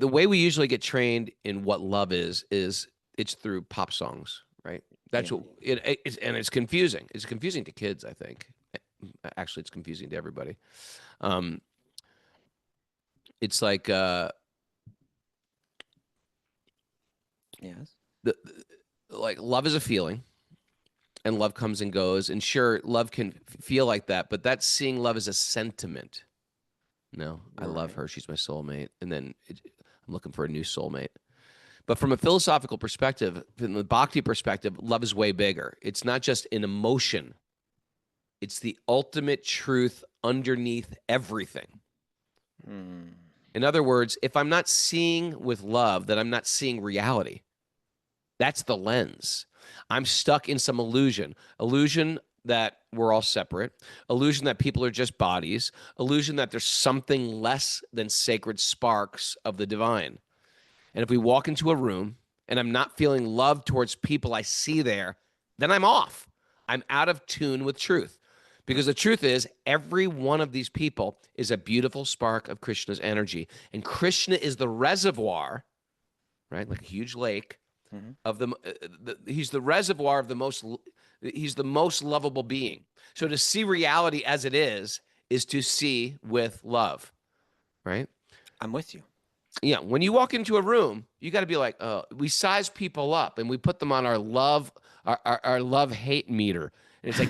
the way we usually get trained in what love is it's through pop songs, right? That's what it's, and it's confusing. It's confusing to kids, I think. Actually, it's confusing to everybody. It's like Yes. like love is a feeling, and love comes and goes. And sure, love can feel like that, but that's seeing love as a sentiment. No, I love Right. her. She's my soulmate. And then I'm looking for a new soulmate. But from a philosophical perspective, from the Bhakti perspective, love is way bigger. It's not just an emotion, it's the ultimate truth underneath everything. In other words, if I'm not seeing with love, then I'm not seeing reality. That's the lens. I'm stuck in some illusion that we're all separate, illusion that people are just bodies, illusion that there's something less than sacred sparks of the divine. And if we walk into a room and I'm not feeling love towards people I see there, then I'm off. I'm out of tune with truth. Because the truth is, every one of these people is a beautiful spark of Krishna's energy. And Krishna is the reservoir, right? Like a huge lake of he's the reservoir of he's the most lovable being. So to see reality as it is to see with love, right? I'm with you. Yeah, when you walk into a room, you got to be like, we size people up and we put them on our love hate meter. And it's like,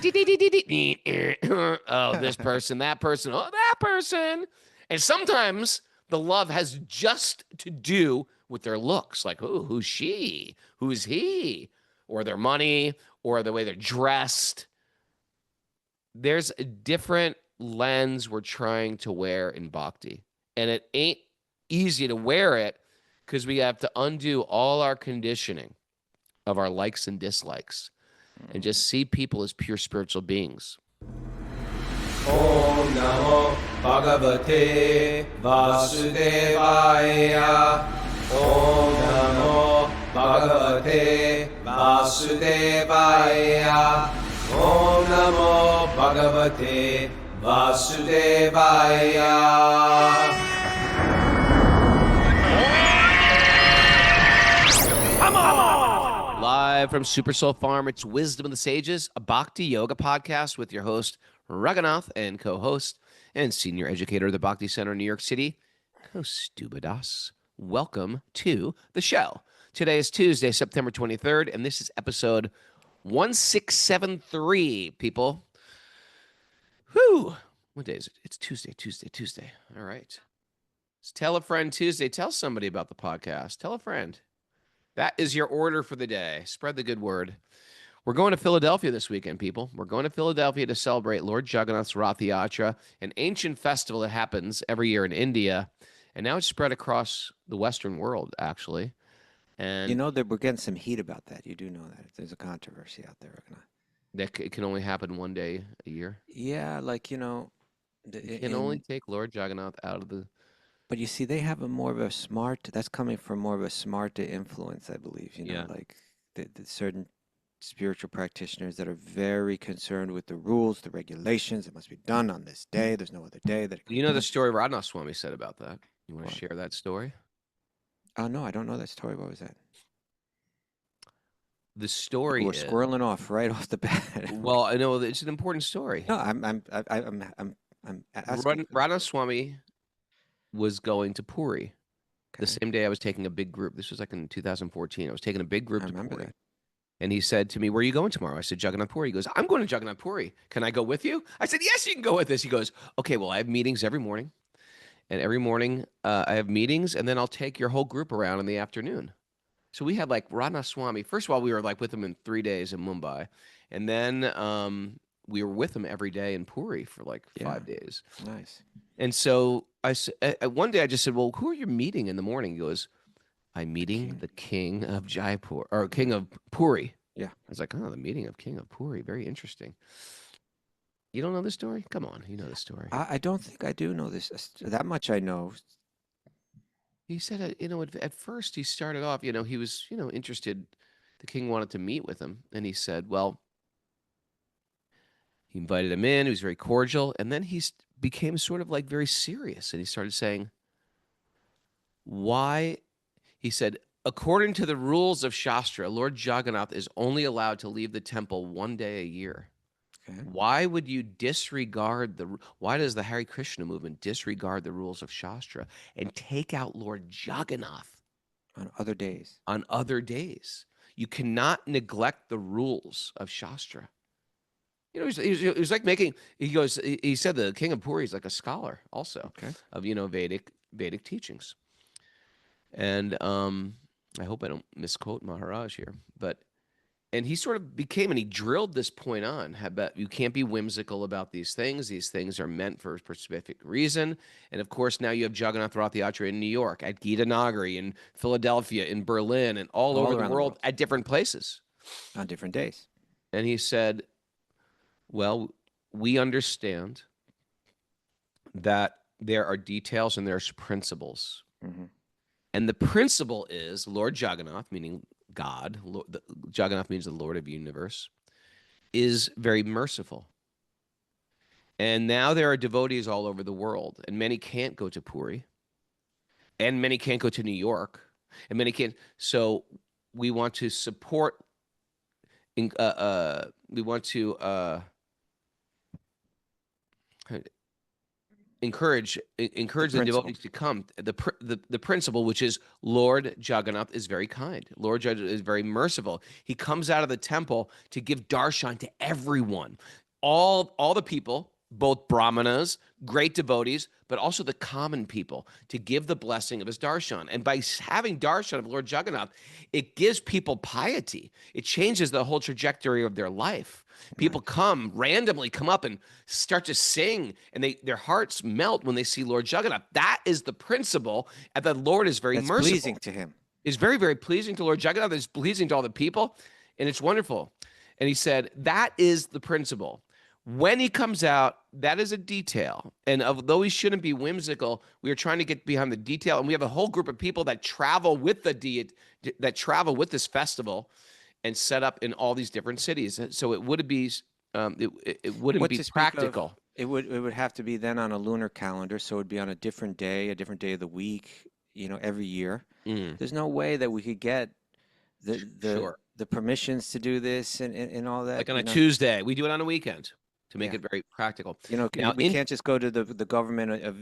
oh, this person, that person, oh, that person. And sometimes the love has just to do with their looks. Like, oh, who's she? Who's he? Or their money, or the way they're dressed. There's a different lens we're trying to wear in Bhakti. And it ain't easy to wear it because we have to undo all our conditioning of our likes and dislikes and just see people as pure spiritual beings. Om Namo Bhagavate Vasudevaya. Om Namo Bhagavate Vasudevaya. Om Namo Bhagavate Vasudevaya. Live from Super Soul Farm, it's Wisdom of the Sages, a Bhakti Yoga podcast with your host, Raghunath, and co-host and senior educator of the Bhakti Center in New York City, Kaustubha Das. Welcome to the show. Today is Tuesday, September 23rd, and this is episode 1673, people. Whew. What day is it? It's Tuesday. All right. It's Tell a Friend Tuesday. Tell somebody about the podcast. Tell a friend. That is your order for the day. Spread the good word. We're going to Philadelphia this weekend, people. We're going to Philadelphia to celebrate Lord Jagannāth's Ratha Yatra, an ancient festival that happens every year in India. And now it's spread across the Western world, actually. And You know that we're getting some heat about that. You do know that. There's a controversy out there, Raghunath. that it can only happen one day a year. Yeah, like, You can only take Lord Jagannāth out of the... but you see, they have a more of a smart, that's coming from more of a smart influence, I believe, Yeah. like the certain spiritual practitioners that are very concerned with the rules, the regulations. It must be done on this day. There's no other day that it can You be know the done. story Radha Swami said about that? You want to What? share that story? Oh, no, I don't know that story. What was that? The story We're is... squirreling off right off the bat. Well, I know it's an important story. No, I'm asking. Radha Swami was going to Puri the Okay. same day I was taking a big group. This was like in 2014. I was taking a big group I to remember Puri. that. And he said to me, "Where are you going tomorrow?" I said, "Jagannāth Puri." He goes, "I'm going to Jagannāth Puri. Can I go with you?" I said, "Yes, you can go with us." He goes, "Okay, well, I have meetings every morning. And every morning I have meetings, and then I'll take your whole group around in the afternoon." So we had like Radha Swami. First of all, we were like with him in 3 days in Mumbai. And then we were with him every day in Puri for like 5 days. Nice. And so one day I just said, "Well, who are you meeting in the morning?" He goes, "I'm meeting the king of Jaipur, or king of Puri." Yeah. I was like, "Oh, the meeting of king of Puri. Very interesting." You don't know the story? Come on, you know the story. I don't think I do know this. That much I know. He said, at first he started off, he was, interested. The king wanted to meet with him. And he said, well, he invited him in. He was very cordial. And then became sort of like very serious. And he started saying, Why? He said, according to the rules of Shastra, Lord Jagannath is only allowed to leave the temple one day a year. Okay. Why would you disregard why does the Hare Krishna movement disregard the rules of Shastra and take out Lord Jagannath On other days. on other days? You cannot neglect the rules of Shastra. You know, he's like making, he said the king of Puri is like a scholar also of, Vedic teachings. And I hope I don't misquote Maharaj here, and he sort of became, and he drilled this point on, you can't be whimsical about these things. These things are meant for a specific reason. And of course, now you have Jagannāth Rath Yatra in New York, at Gita Nagari, in Philadelphia, in Berlin, and all over the world at different places. On different days. And he said, well, we understand that there are details and there's principles. Mm-hmm. And the principle is Lord Jagannāth, meaning God, Jagannāth means the Lord of the universe, is very merciful. And now there are devotees all over the world, and many can't go to Puri, and many can't go to New York, and many can't. So we want to support, we want to encourage the devotees to come. The principle, which is Lord Jagannāth is very kind. Lord Jagannāth is very merciful. He comes out of the temple to give darshan to everyone, all the people, both brahmanas, great devotees, but also the common people, to give the blessing of his darshan. And by having darshan of Lord Jagannāth, it gives people piety. It changes the whole trajectory of their life. People randomly come up and start to sing, and their hearts melt when they see Lord Jagannāth. That is the principle, and the Lord is very merciful. Pleasing to him. It's very, very pleasing to Lord Jagannāth. It's pleasing to all the people, and it's wonderful. And he said, that is the principle. When he comes out, that is a detail. And although he shouldn't be whimsical, we are trying to get behind the detail. And we have a whole group of people that travel with that travel with this festival and set up in all these different cities. So it would be it wouldn't be practical. It would have to be then on a lunar calendar, so it would be on a different day of the week, every year. There's no way that we could get the permissions to do this and all that. Like on a Tuesday, we do it on a weekend to make it very practical. Now, we can't just go to the government of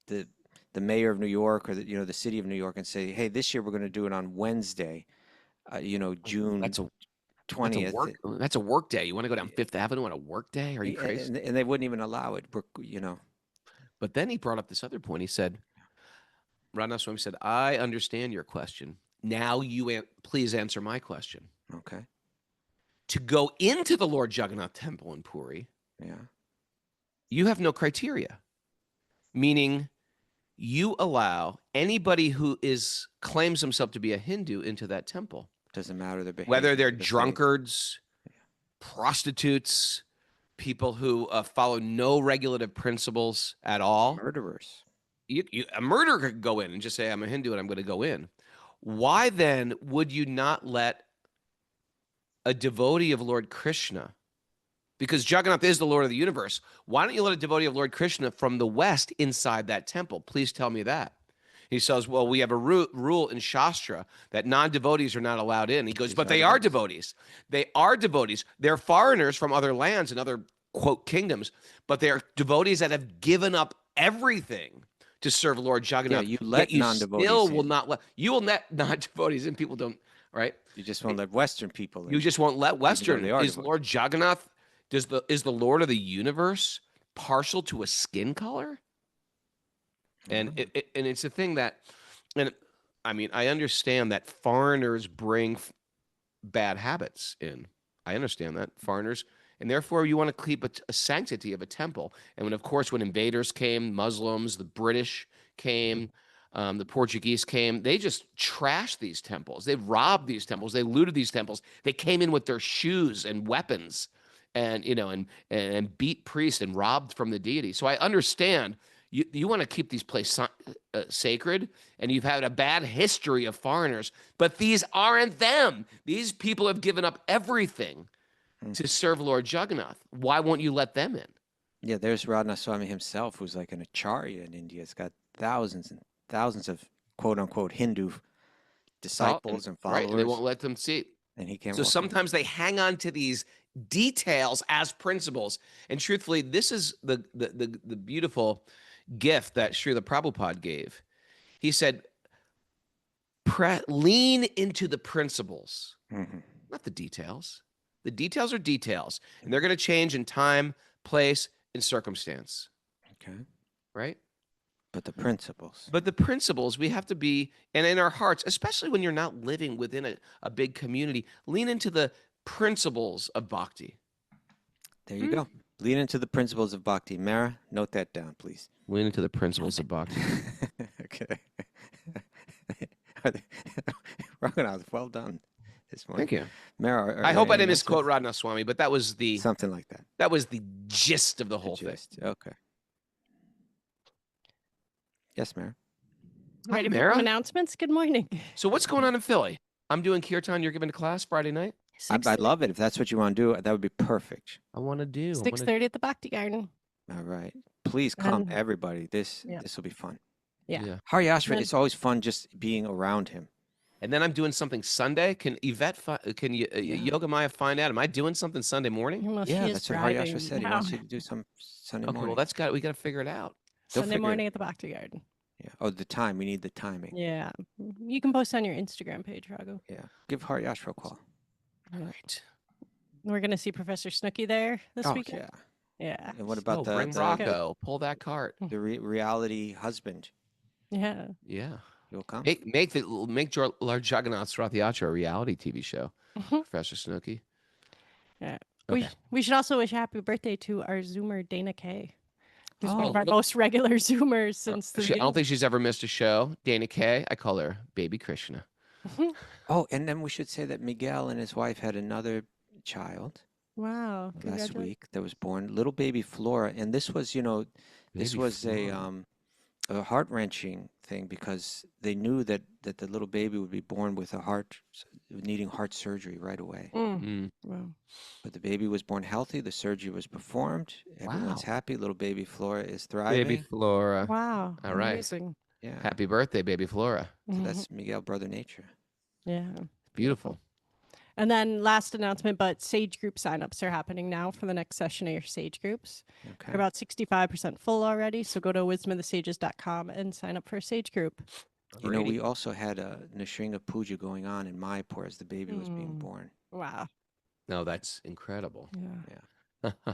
the mayor of New York or the city of New York and say, hey, this year we're going to do it on Wednesday, June 20th. That's a work day. You want to go down Fifth Avenue on a work day? Are you crazy? And they wouldn't even allow it, But then he brought up this other point. He said, Raghunath Swami said, I understand your question. Now please answer my question. Okay. To go into the Lord Jagannāth temple in Puri, you have no criteria, meaning you allow anybody who claims himself to be a Hindu into that temple. Doesn't matter their behavior. Whether they're drunkards, prostitutes, people who follow no regulative principles at all. Murderers. A murderer could go in and just say, I'm a Hindu and I'm going to go in. Why then would you not let a devotee of Lord Krishna, because Jagannāth is the Lord of the universe, why don't you let a devotee of Lord Krishna from the West inside that temple? Please tell me that. He says, well, we have a rule in Shastra that non-devotees are not allowed in. He goes, but they are devotees. They are devotees. They're foreigners from other lands and other, quote, kingdoms, but they are devotees that have given up everything to serve Lord Jagannāth. Yeah, you let non-devotees still will not let, you will let non-devotees in. People don't, right? You just won't let Western people in. You just won't let Western. Is Lord Jagannāth, is the Lord of the universe partial to a skin color? And it's a thing that, and I mean, I understand that foreigners bring bad habits in. I understand that foreigners, and therefore you want to keep a sanctity of a temple. And when invaders came, Muslims, the British came, the Portuguese came, they just trashed these temples. They robbed these temples. They looted these temples. They came in with their shoes and weapons, and and beat priests and robbed from the deity. So I understand. You want to keep these places sacred, and you've had a bad history of foreigners, but these aren't them. These people have given up everything to serve Lord Jagannāth. Why won't you let them in? Yeah, there's Raghunath Swami himself, who's like an acharya in India. He's got thousands and thousands of quote unquote Hindu disciples and followers, right? And they won't let them see. and he can't. So walk in. sometimes they hang on to these details as principles. And truthfully, this is the beautiful gift that Srila Prabhupada gave. He said, lean into the principles, not the details. The details are details, and they're going to change in time, place, and circumstance. Okay. Right? But the principles. But the principles, we have to be, and in our hearts, especially when you're not living within a big community, lean into the principles of bhakti. There you go. Lean into the principles of bhakti. Mara, note that down, please. Lean into the principles of bhakti. Okay. Raghunath, well done this morning. Thank you. Mara, I hope I didn't misquote Radhanath Swami, but that was the something like that. That was the gist of the whole thing. Okay. Yes, Mara. Hi, Mara. Announcements. Good morning. So what's going on in Philly? I'm doing kirtan. You're giving a class Friday night. I'd love it if that's what you want to do. That would be perfect. I want to do 6:30 at the Bhakti Garden. All right. Please come, everybody. This will be fun. Yeah. Hari Ashra, it's always fun just being around him. And then I'm doing something Sunday. Can Yvette, Yoga Maya find out? Am I doing something Sunday morning? Well, Yeah, she is that's what Hari driving Ashra said. He now. wants you to do some Sunday Okay, morning. well, we got to figure it out. Sunday morning at the Bhakti Garden. Yeah. Oh, the time. We need the timing. Yeah. You can post on your Instagram page, Raghu. Yeah. Give Hari Ashra a call. All right. We're going to see Professor Snooki there this weekend. Yeah. Yeah. And what about bring Rocco? Pull that cart. the reality husband? Yeah. Yeah. You'll come? Make Lord Jagannāth's Rath Yatra a reality TV show. Professor Snooki. Yeah. Okay. We should also wish happy birthday to our Zoomer, Dana Kay. Who's one of our look- most regular Zoomers since the I don't think she's ever missed a show. Dana Kay. I call her Baby Krishna. Oh, and then we should say that Miguel and his wife had another child Wow. last Congratulations. week that was born, little baby Flora. And this was, this Baby was Flora. a heart-wrenching thing because they knew that the little baby would be born with needing heart surgery right away. Wow. But the baby was born healthy. The surgery was performed. Everyone's Wow. happy. Little baby Flora is thriving. Baby Flora. Wow. All right. Amazing. Yeah. Happy birthday, Baby Flora. So that's Miguel, Brother Nature. Yeah. Beautiful. And then last announcement, but Sage group signups are happening now for the next session of your Sage groups. Okay. They're about 65% full already. So go to wisdomofthesages.com and sign up for a Sage group. We also had a Nrsimha Puja going on in Mayapur as the baby was being born. Wow. No, that's incredible. Yeah. All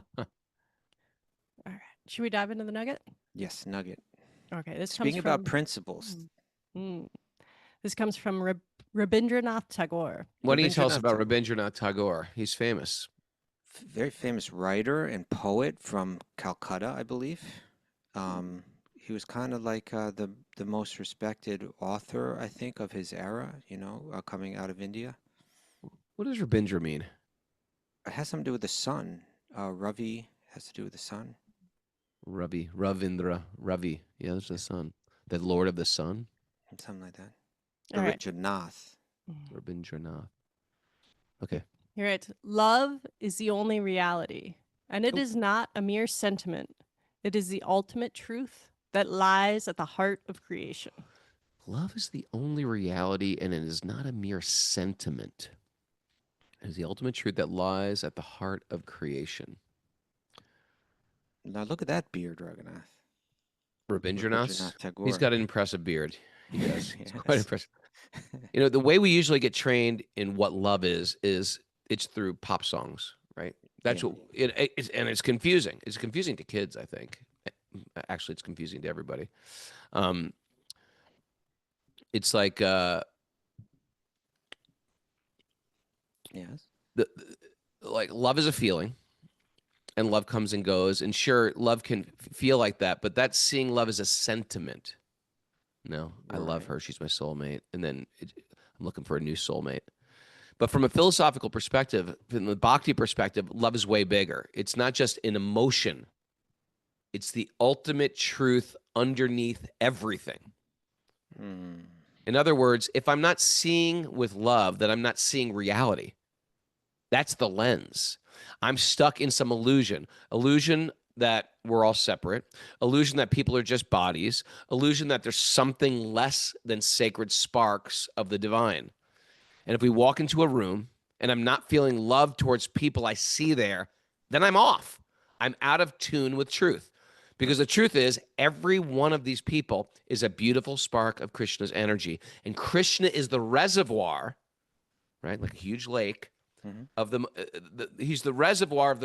right. Should we dive into the nugget? Yes, nugget. Okay. This Speaking comes about from, principles, This comes from Rabindranath Tagore. What do you tell us Rabindranath about Rabindranath Tagore? He's famous. very famous writer and poet from Calcutta, I believe. He was kind of like the most respected author, I think, of his era, coming out of India. What does Rabindra mean? It has something to do with the sun. Ravi has to do with the sun. Ravindra, Ravi. Yeah, there's the sun. The Lord of the Sun. Something like that. All right. Raghunath. Rabindranath. Okay. You're right. Love is the only reality, and it is not a mere sentiment. It is the ultimate truth that lies at the heart of creation. Love is the only reality, and it is not a mere sentiment. It is the ultimate truth that lies at the heart of creation. Now look at that beard, Raghunath. Rabindranath's? Rabindranath Tagore. He's got an impressive beard. He does. It's quite Yes. impressive. The way we usually get trained in what love is it's through pop songs, right? That's Yeah. what it is, and it's confusing. It's confusing to kids, I think. Actually, it's confusing to everybody. It's like Yes. like love is a feeling, and love comes and goes. And sure, love can feel like that, but that's seeing love as a sentiment. No, I love Right. her. She's my soulmate. And then I'm looking for a new soulmate. But from a philosophical perspective, from the Bhakti perspective, love is way bigger. It's not just an emotion. It's the ultimate truth underneath everything. In other words, if I'm not seeing with love, then I'm not seeing reality. That's the lens. I'm stuck in some illusion that we're all separate, illusion that people are just bodies, illusion that there's something less than sacred sparks of the divine. And if we walk into a room and I'm not feeling love towards people I see there, then I'm off. I'm out of tune with truth. Because the truth is, every one of these people is a beautiful spark of Krishna's energy. And Krishna is the reservoir, right? Like a huge lake of he's the reservoir of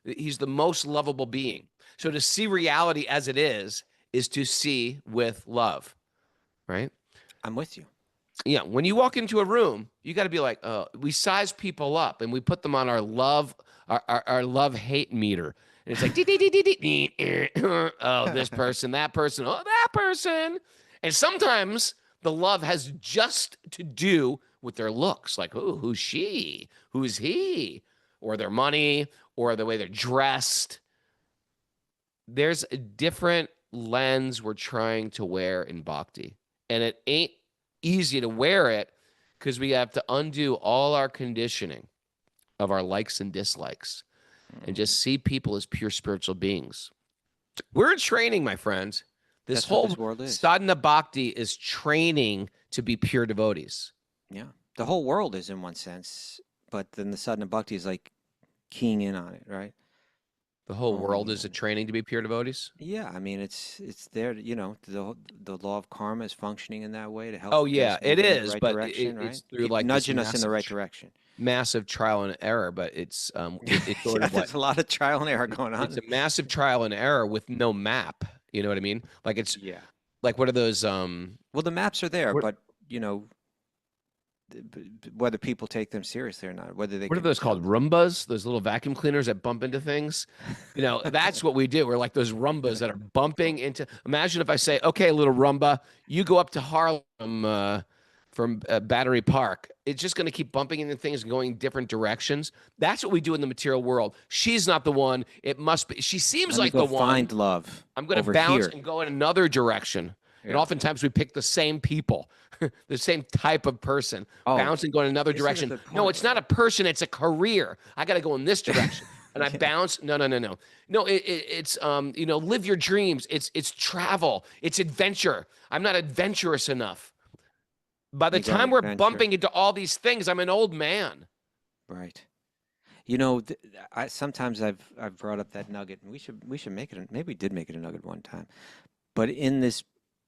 he's the most lovable being. So to see reality as it is to see with love, right? I'm with you. Yeah. When you walk into a room, you got to be like, we size people up and we put them on our love-hate meter. And it's like, oh, this person, that person, oh, that person. And sometimes the love has just to do with their looks. Like, oh, who's she? Who's he? Or their money, or the way they're dressed. There's a different lens we're trying to wear in Bhakti. And it ain't easy to wear it because we have to undo all our conditioning of our likes and dislikes and just see people as pure spiritual beings. We're in training, my friends. This whole sadhana bhakti is training to be pure devotees. Yeah. The whole world is in one sense, but then the sadhana bhakti is like keying in on it, right? The whole world is a training to be pure devotees? Yeah, I mean, it's there, you know, the law of karma is functioning in that way to help. Oh, yeah, it is, right but direction, it's through like nudging us in the right direction. Massive trial and error, but it's sort of there's a lot of trial and error going on. It's a massive trial and error with no map. You know what I mean? Like it's like what are those? Well, the maps are there, but you know, whether people take them seriously or not, whether they what are those called? Roombas? Those little vacuum cleaners that bump into things? You know, that's what we do. We're like those Roombas that are bumping into. Imagine if I say, "Okay, little Roomba, you go up to Harlem from Battery Park." It's just going to keep bumping into things and going different directions. That's what we do in the material world. She's not the one. It must be. She seems like the one. Find love. I'm going to bounce and go in another direction. Yeah. And oftentimes we pick the same people, the same type of person, bounce and go in another direction. No, it's not a person. It's a career. I got to go in this direction. And I bounce. No. No, it's you know, live your dreams. It's travel. It's adventure. I'm not adventurous enough. By the time we're bumping into all these things, I'm an old man. Right. You know, sometimes I've brought up that nugget, and we should make it. Maybe we did make it a nugget one time. But in this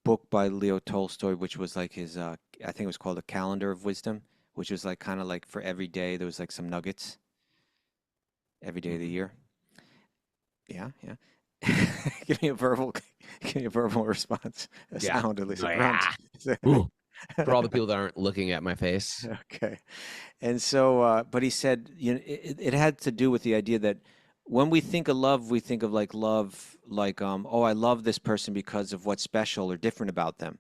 book by Leo Tolstoy, which was like his, I think it was called A Calendar of Wisdom, which was like kind of like for every day there was like some nuggets. Every day of the year. Yeah. Give me a verbal response. A sound at least. For all the people that aren't looking at my face. Okay. And so, but he said, you know, it had to do with the idea that when we think of love, we think of like love, like, oh, I love this person because of what's special or different about them.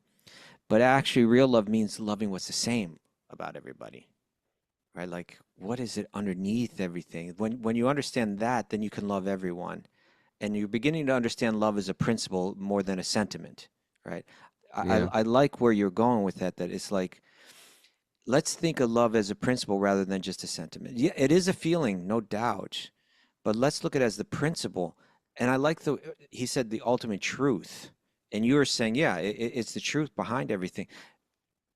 But actually, real love means loving what's the same about everybody, right? Like, what is it underneath everything? When you understand that, then you can love everyone. And you're beginning to understand love as a principle more than a sentiment, right? Yeah. I like where you're going with that it's like, let's think of love as a principle rather than just a sentiment. Yeah, it is a feeling, no doubt, but let's look at it as the principle. And I like he said the ultimate truth. And you were saying, yeah, it's the truth behind everything.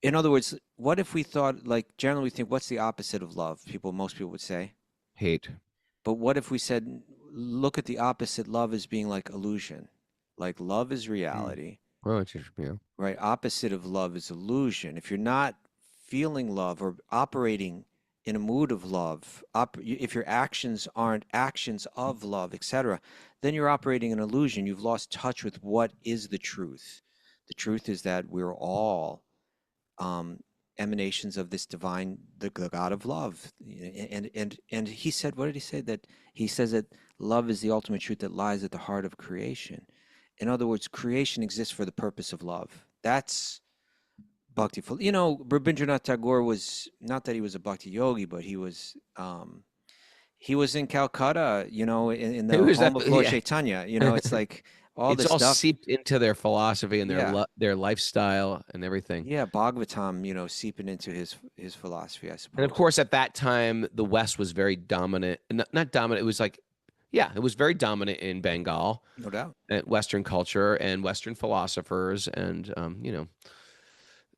In other words, what if we thought, like, generally we think, what's the opposite of love? Most people would say hate. But what if we said, look at the opposite, love as being like illusion, like love is reality. Well, it's just, yeah. Right. Opposite of love is illusion. If you're not feeling love or operating in a mood of love, if your actions aren't actions of love, etc., then you're operating an illusion. You've lost touch with what is the truth. The truth is that we're all emanations of this divine, the God of love. And he said, what did he say? That he says that love is the ultimate truth that lies at the heart of creation. In other words, creation exists for the purpose of love. That's bhakti. You know, Rabindranath Tagore was, not that he was a bhakti yogi, but he was in Calcutta, you know, in the home of Lord Chaitanya. You know, it's like it's all stuff seeped into their philosophy and their lifestyle and everything. Yeah, Bhagavatam, you know, seeping into his philosophy, I suppose. And of course, at that time, the West was very dominant. Not dominant. It was like, Yeah, it was very dominant in Bengal, No doubt. Western culture and Western philosophers, and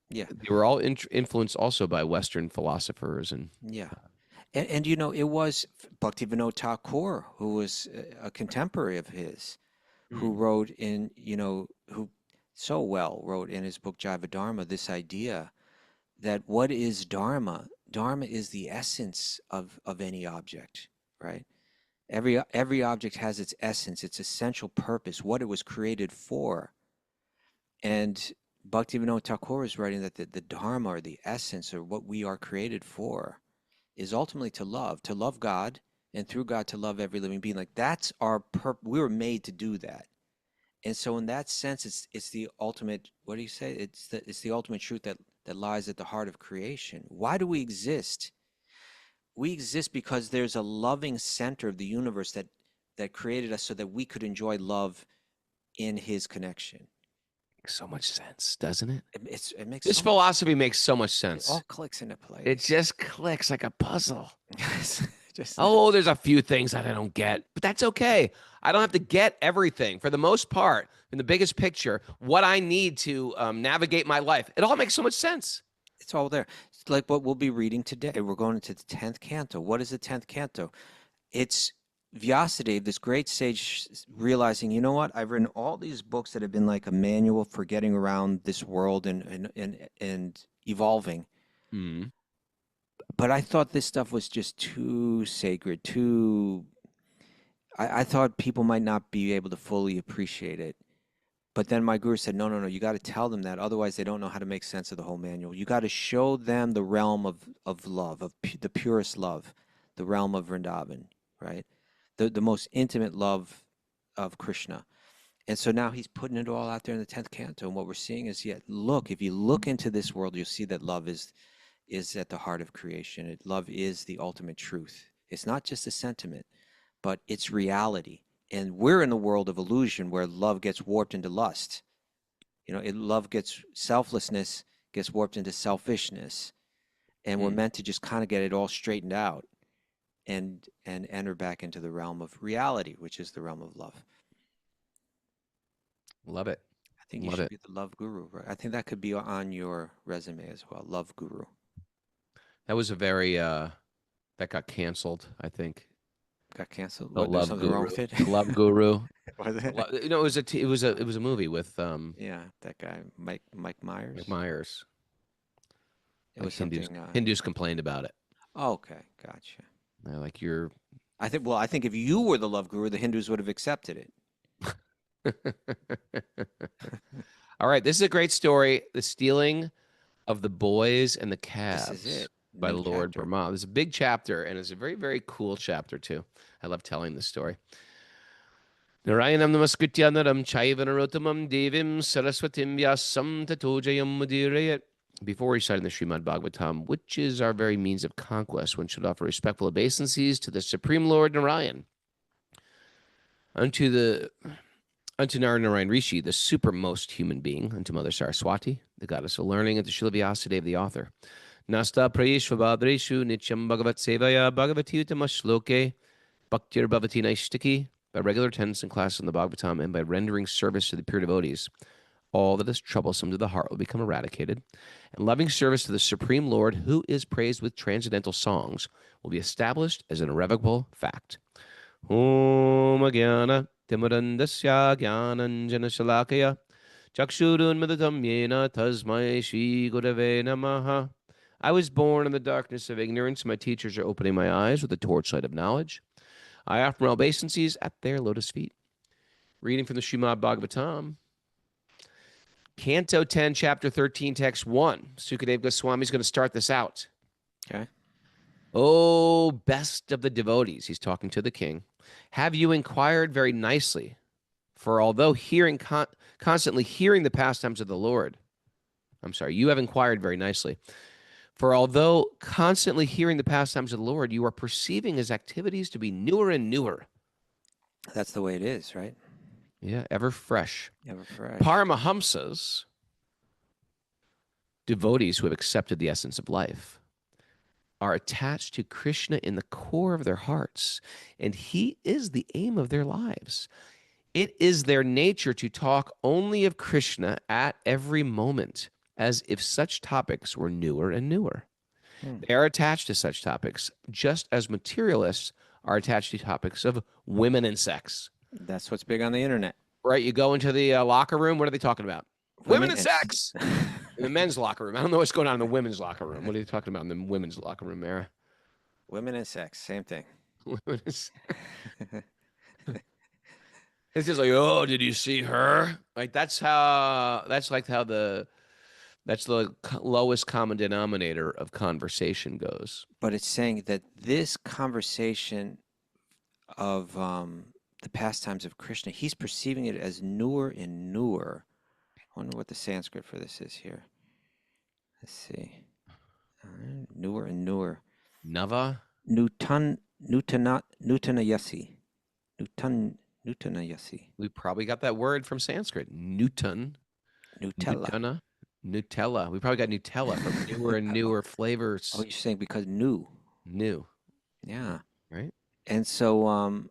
Yeah. they were all influenced also by Western philosophers. And Yeah. And it was Bhaktivinoda Tagore, who was a contemporary of his, who wrote in, who so well wrote in his book Jiva Dharma this idea that what is Dharma? Dharma is the essence of any object, right? Every object has its essence, its essential purpose, what it was created for. And Bhaktivinoda Tagore is writing that the Dharma, or the essence, or what we are created for, is ultimately to love God, and through God to love every living being. Like, that's our purpose. We were made to do that. And so in that sense, it's the ultimate, what do you say? It's the ultimate truth that lies at the heart of creation. Why do we exist? We exist because there's a loving center of the universe that created us so that we could enjoy love in his connection. makes so much sense, doesn't it? It makes This so philosophy makes so much it sense. all clicks into place. It just clicks like a puzzle. Just Oh, there's a few things that I don't get, but that's okay. I don't have to get everything. For the most part, in the biggest picture, what I need to navigate my life, it all makes so much sense. it's all there. It's like what we'll be reading today. We're going into the 10th canto. What is the 10th canto? It's Vyasadeva, this great sage, realizing, you know what? I've written all these books that have been like a manual for getting around this world and evolving. Mm. But I thought this stuff was just too sacred, too. I thought people might not be able to fully appreciate it. But then my guru said, no, you got to tell them that. Otherwise, they don't know how to make sense of the whole manual. You got to show them the realm of love, the purest love, the realm of Vrindavan, right? The most intimate love of Krishna. And so now he's putting it all out there in the 10th canto. And what we're seeing is, look, if you look into this world, you'll see that love is at the heart of creation. Love is the ultimate truth. It's not just a sentiment, but it's reality. And we're in a world of illusion where love gets warped into lust. Selflessness gets warped into selfishness. And we're meant to just kind of get it all straightened out and enter back into the realm of reality, which is the realm of love. Love it. I think you should be the love guru, right? I think that could be on your resume as well, love guru. That was a very that got canceled, I think. Got canceled. The love something guru. wrong with it? The love guru. Was it? It was a movie with yeah, that guy Mike Myers. Mike Myers. It was Hindus, something. Hindus complained about it. Oh, okay, gotcha. They're like, you're. I think if you were the love guru, the Hindus would have accepted it. All right, this is a great story. The stealing of the boys and the calves. This is it. By Main Lord character. Brahma. There's a big chapter, and it's a very, very cool chapter, too. I love telling this story. Narayanam namaskritya naram chaiva narotamam devim saraswatim vyasam tato jayam mudirayat. Before reciting the Srimad Bhagavatam, which is our very means of conquest, one should offer respectful obeisances to the Supreme Lord Narayan. Unto Narayan Rishi, the supermost human being, unto Mother Saraswati, the goddess of learning, and to Srila Vyasadeva, the author. Nasta prayeshvabhadreshu nityam bhagavat sevaya bhagavati utamashloke bhaktir bhavati naishtiki. By regular attendance in class in the Bhagavatam and by rendering service to the pure devotees, all that is troublesome to the heart will become eradicated, and loving service to the Supreme Lord, who is praised with transcendental songs, will be established as an irrevocable fact. Om Agyana Timurandasya Gyananjana Shalakaya Chakshurun Midatam Yena Tasmai Shri Gurave Namaha. I was born in the darkness of ignorance. My teachers are opening my eyes with the torchlight of knowledge. I offer my obeisances at their lotus feet. Reading from the Srimad Bhagavatam, Canto 10, Chapter 13, Text 1. Sukadeva Goswami is going to start this out. Okay. Oh, best of the devotees, he's talking to the king. Have you inquired very nicely? For although constantly hearing the pastimes of the Lord, you have inquired very nicely. For although constantly hearing the pastimes of the Lord, you are perceiving his activities to be newer and newer. That's the way it is, right? Yeah, ever fresh. Ever fresh. Paramahamsas, devotees who have accepted the essence of life, are attached to Krishna in the core of their hearts, and he is the aim of their lives. It is their nature to talk only of Krishna at every moment, as if such topics were newer and newer. They are attached to such topics, just as materialists are attached to topics of women and sex. That's what's big on the internet. Right? You go into the locker room. What are they talking about? Women and and sex. In the men's locker room. I don't know what's going on in the women's locker room. What are you talking about in the women's locker room, Mara? Women and sex, same thing. Women and sex. It's just like, oh, did you see her? Like that's the lowest common denominator of conversation goes. But it's saying that this conversation of the pastimes of Krishna, he's perceiving it as newer and newer. I wonder what the Sanskrit for this is here. Let's see. Newer and newer. Nava? Nutanayasi. We probably got that word from Sanskrit. Newton. Nutella. Nutella. We probably got Nutella from newer and newer flavors. Oh, you're saying because new. New. Yeah. Right? And so, I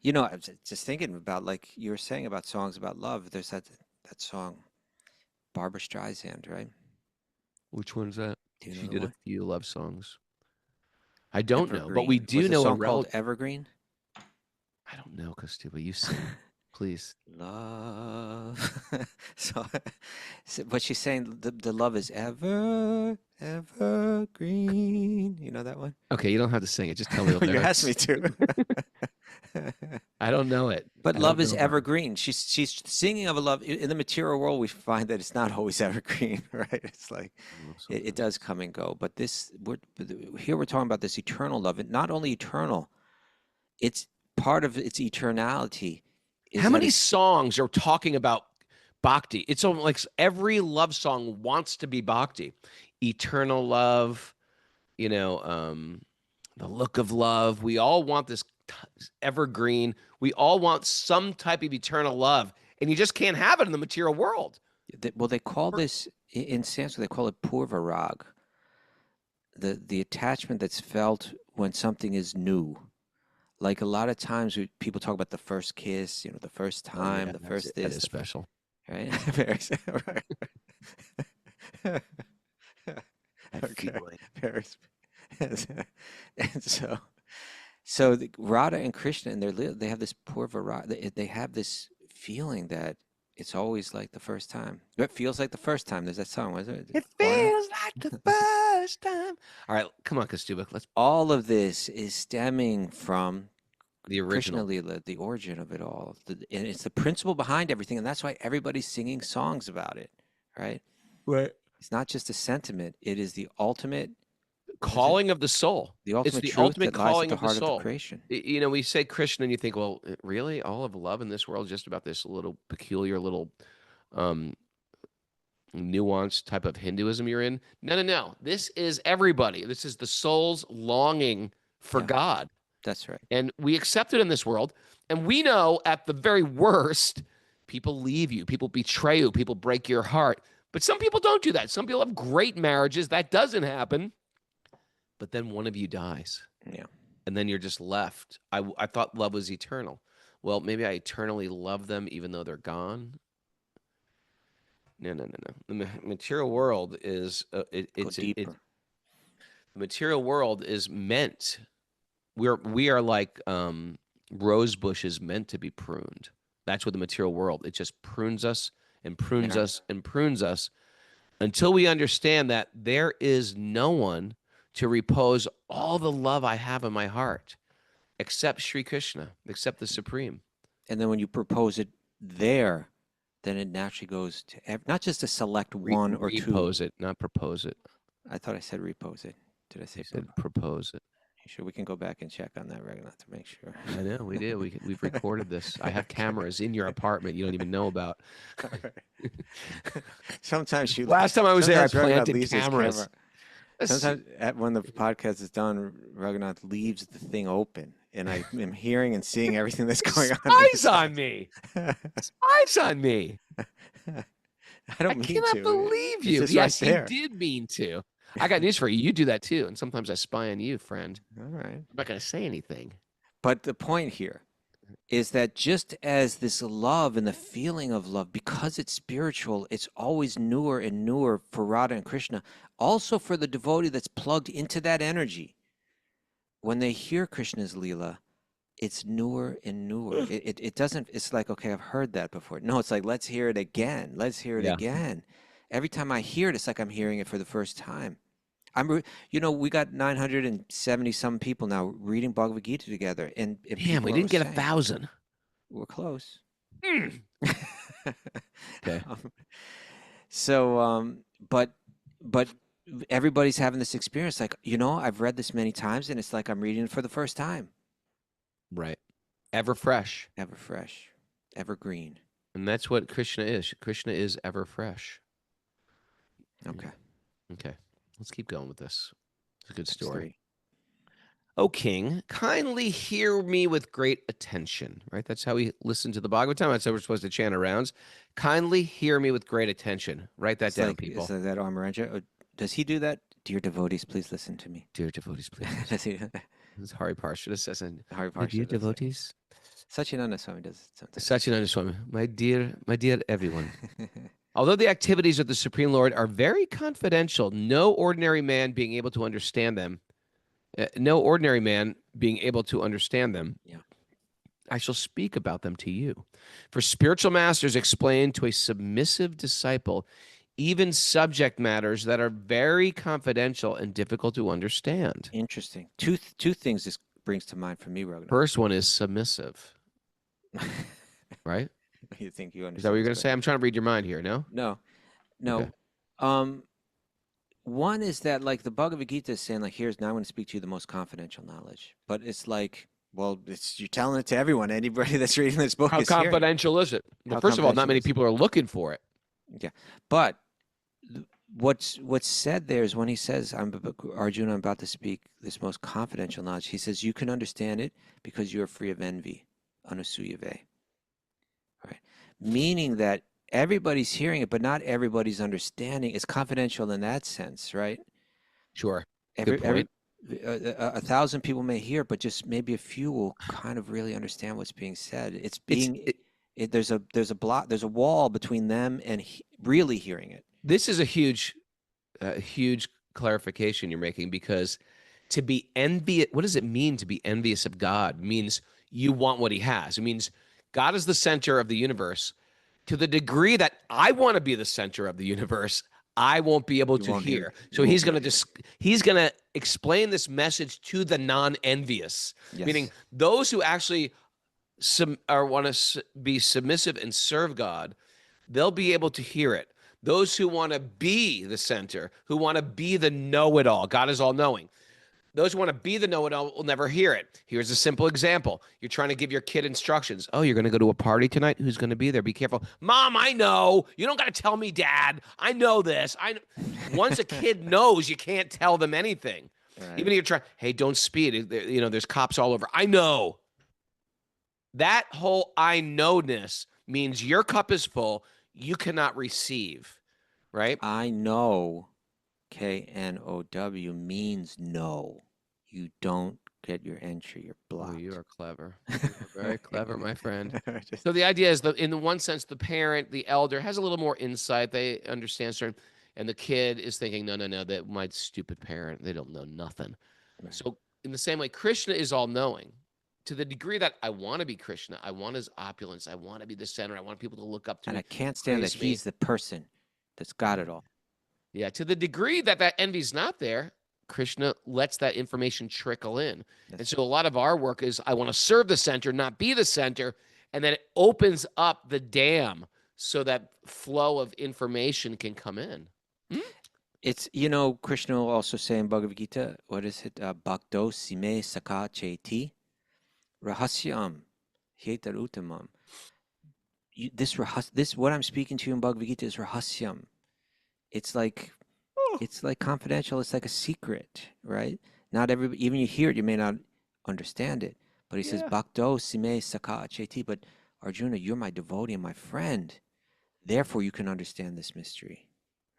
was just thinking about, like you were saying about songs about love. There's that song, Barbra Streisand, right? Which one's that? Do you know She the did one? a few love songs. I don't know, but Evergreen. we do Was the know song called Evergreen. I don't know, Kaustubha. You sing, please. Love. so, but she's saying the love is evergreen. You know that one? Okay, you don't have to sing it. Just tell me the You lyrics. asked me to. I don't know it. But I love don't is know about it. evergreen. She's singing of a love. In the material world, we find that it's not always evergreen, right? It's like it does come and go. But here we're talking about this eternal love, and not only eternal, it's part of its eternality. How many songs are talking about Bhakti? It's almost like every love song wants to be Bhakti. Eternal love, the look of love. We all want this evergreen. We all want some type of eternal love, and you just can't have it in the material world. Well, they call this in Sanskrit. They call it purva rag. The attachment that's felt when something is new. Like a lot of times people talk about the first kiss, the first time, the first this. That is special. Right? Okay. And so Radha and Krishna, and they have this purva rag. They have this feeling that it's always like the first time. It feels like the first time. There's that song, wasn't it? It feels like the first time. All right, come on, Kaustubha. Let's. All of this is stemming from The original. Krishna Lila, the origin of it all. And it's the principle behind everything, and that's why everybody's singing songs about it, right? Right. It's not just a sentiment. It is the ultimate Calling of the soul. the ultimate it's the truth ultimate that lies calling at the of the heart soul. of the creation. We say Krishna, and you think, well, really, all of love in this world is just about this little peculiar little nuanced type of Hinduism you're in? No. This is everybody. This is the soul's longing for God. That's right. And we accept it in this world. And we know at the very worst, people leave you, people betray you, people break your heart. But some people don't do that. Some people have great marriages. That doesn't happen. But then one of you dies. Yeah. And then you're just left. I thought love was eternal. Well, maybe I eternally love them even though they're gone. No. The material world is the material world is meant. We are like rose bushes meant to be pruned. That's what the material world. It just prunes us and prunes us and prunes us until we understand that there is no one to repose all the love I have in my heart except Sri Krishna, except the Supreme. And then when you propose it there, then it naturally goes to not just to select one or two. Repose it, not propose it. I thought I said repose it. Did I say propose it? Sure, we can go back and check on that, Raghunath, to make sure. I know, we did. We've recorded this. I have cameras in your apartment you don't even know about. Sometimes Last time I was there, I planted cameras. Sometimes when the podcast is done, Raghunath leaves the thing open, and I am hearing and seeing everything that's going on. Spies on me. Spies on me. I don't mean to. I cannot believe you. It's just Yes, right there. you did mean to. I got news for you. You do that too. And sometimes I spy on you, friend. All right. I'm not going to say anything. But the point here is that just as this love and the feeling of love, because it's spiritual, it's always newer and newer for Radha and Krishna. Also for the devotee that's plugged into that energy. When they hear Krishna's Leela, it's newer and newer. It doesn't, it's like, okay, I've heard that before. No, it's like, let's hear it again. Let's hear it again. Every time I hear it, it's like I'm hearing it for the first time. We got 970 some people now reading Bhagavad Gita together. And Damn, we didn't get 1,000. We're close. Okay. But everybody's having this experience. Like, I've read this many times, and it's like I'm reading it for the first time. Right. Ever fresh. Ever fresh. Evergreen. And that's what Krishna is. Krishna is ever fresh. Okay. Okay. Let's keep going with this. It's a good story. O king, kindly hear me with great attention. Right? That's how we listen to the Bhagavatam. That's how we're supposed to chant our rounds. Kindly hear me with great attention. Write that down, people. Is that Amaranja? Does he do that? Dear devotees, please listen to me. Dear devotees, please. Does he? This is Hari Parshada says, Hari "My dear Parshada does it. devotees, Swami does it sometimes. Satchidananda Swami, my dear everyone. Although the activities of the Supreme Lord are very confidential, no ordinary man being able to understand them, Yeah. I shall speak about them to you. For spiritual masters explain to a submissive disciple even subject matters that are very confidential and difficult to understand. Interesting. Two things this brings to mind for me, Raghunath. First one is submissive, right? You think you understand? Is that what you're going to this say? I'm trying to read your mind here, no? No. Okay. One is that, like, the Bhagavad Gita is saying, like, now I'm going to speak to you the most confidential knowledge. But it's like, well, you're telling it to everyone. Anybody that's reading this book How is hearing it. confidential is it? Well, How first of all, not many confidential is it? people are looking for it. Yeah. But what's said there is when he says, Arjuna, I'm about to speak this most confidential knowledge, he says, you can understand it because you are free of envy, anusuyave. Right? Meaning that everybody's hearing it, but not everybody's understanding. It's confidential in that sense, right? Sure. Good point. 1,000 people may hear, but just maybe a few will kind of really understand what's being said. There's a wall between them and really hearing it. This is a huge clarification you're making, because to be envious, what does it mean to be envious of God? It means you want what he has. It means God is the center of the universe. To the degree that I want to be the center of the universe, I won't be able to hear. So he's going to explain this message to the non-envious, Yes. meaning those who actually want to be submissive and serve God, they'll be able to hear it. Those who want to be the center, who want to be the know-it-all, God is all-knowing. Those who want to be the know-it-all will never hear it. Here's a simple example. You're trying to give your kid instructions. Oh, you're going to go to a party tonight? Who's going to be there? Be careful. Mom, I know. You don't got to tell me, Dad. I know this. Once a kid knows, you can't tell them anything. Right. Even if you're trying, hey, don't speed. There's cops all over. I know. That whole I know-ness means your cup is full. You cannot receive, right? I know, K-N-O-W, means no. You don't get your entry. You're blocked. Oh, you are clever. You're very clever, my friend. So the idea is that in the one sense, the parent, the elder, has a little more insight. They understand certain, and the kid is thinking, no, that my stupid parent, they don't know nothing. Right. So in the same way, Krishna is all-knowing. To the degree that I want to be Krishna, I want his opulence, I want to be the center, I want people to look up to And me. I can't stand that praise me. he's the person that's got it all. Yeah, to the degree that envy's not there, Krishna lets that information trickle in. And so a lot of our work is I want to serve the center, not be the center, and then it opens up the dam so that flow of information can come in. It's, Krishna will also say in Bhagavad Gita, what is it? Bhakto sime saka cheti rahasyam hetar uttamam. This what I'm speaking to you in Bhagavad Gita is rahasyam. It's like confidential. It's like a secret, right? Not everybody, even you hear it, you may not understand it. But he says, Bhakto sime saka cheti. But Arjuna, you're my devotee and my friend. Therefore, you can understand this mystery,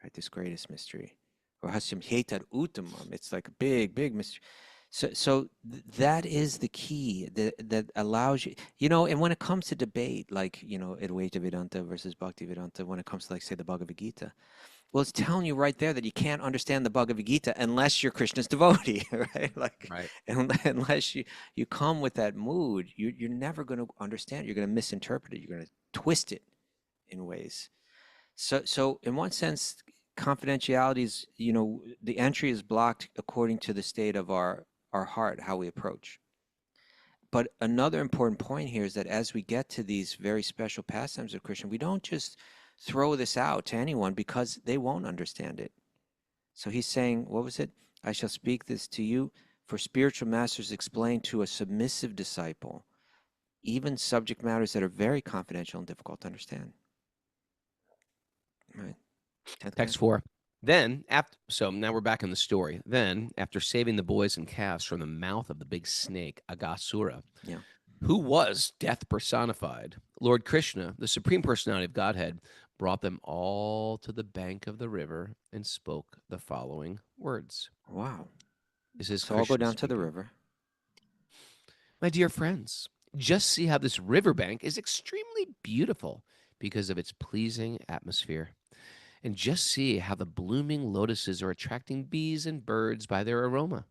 right? This greatest mystery, Rahasyam hetar uttamam. It's like a big, big mystery. So that is the key that allows you, and when it comes to debate, like, Advaita Vedanta versus Bhakti Vedanta, when it comes to, like, say, the Bhagavad Gita, well, it's telling you right there that you can't understand the Bhagavad Gita unless you're Krishna's devotee, right? Like, Right. unless you come with that mood, you're never going to understand. You're going to misinterpret it. You're going to twist it in ways. So in one sense, confidentiality is, the entry is blocked according to the state of our heart, how we approach. But another important point here is that as we get to these very special pastimes of Krishna, we don't just throw this out to anyone because they won't understand it. So he's saying, what was it? I shall speak this to you, for spiritual masters explain to a submissive disciple even subject matters that are very confidential and difficult to understand. Right. Text 4. Then, so now we're back in the story. Then, after saving the boys and calves from the mouth of the big snake, Aghasura, who was death personified, Lord Krishna, the Supreme Personality of Godhead, brought them all to the bank of the river and spoke the following words. Wow. This is so I'll go down speaking. to the river. My dear friends, just see how this riverbank is extremely beautiful because of its pleasing atmosphere. And just see how the blooming lotuses are attracting bees and birds by their aroma.